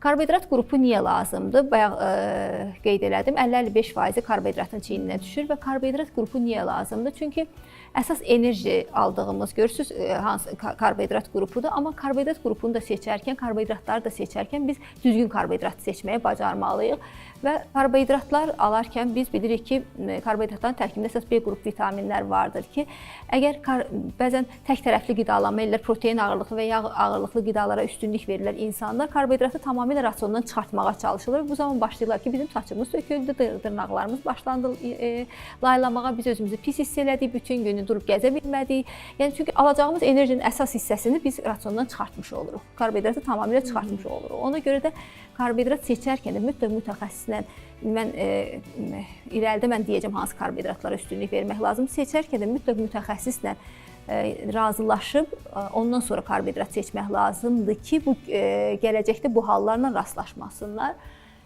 Karbohidrat qrupu niyə lazımdır? Bayaq qeyd elədim, 50-55% karbohidratın çiyninə düşür və karbohidrat qrupu niyə lazımdır? Çünki əsas enerji aldığımız, görürsüz, hansı karbohidrat qrupudur, amma karbohidrat qrupunu da seçərkən, karbohidratları da seçərkən biz düzgün karbohidratı seçməyi bacarmalıyıq və karbohidratlar alarkən biz bilirik ki, karbohidratların tərkibində əsas B qrup vitaminlər vardır ki, əgər bəzən tək tərəfli qidalanma edirlər, protein ağırlıqlı və yağ ağırlıqlı qidalara üstünlük verirlər insanlar, karbohidratı tamamilə rasiondan çıxartmağa çalışırlar. Bu zaman başlayırlar ki, bizim saçımız söküldü, dırnaqlarımız başlandı laylamağa, biz özümüzü pis hiss elədik, bütün günü durub gəzə bilmədik. Yəni çünki alacağımız enerjinin əsas hissəsini biz rasiondan çıxartmış oluruq. Karbohidratı tamamilə çıxartmış oluruq. Ona görə də karbohidrat seçərkən də mütləq mütəxəssislə irəlidə mən deyəcəm hansı karbohidratlara üstünlük vermək lazımdır. Seçərkən də mütləq mütəxəssislə razılaşıb ondan sonra karbohidrat seçmək lazımdır ki, bu gələcəkdə bu hallarla rastlaşmasınlar.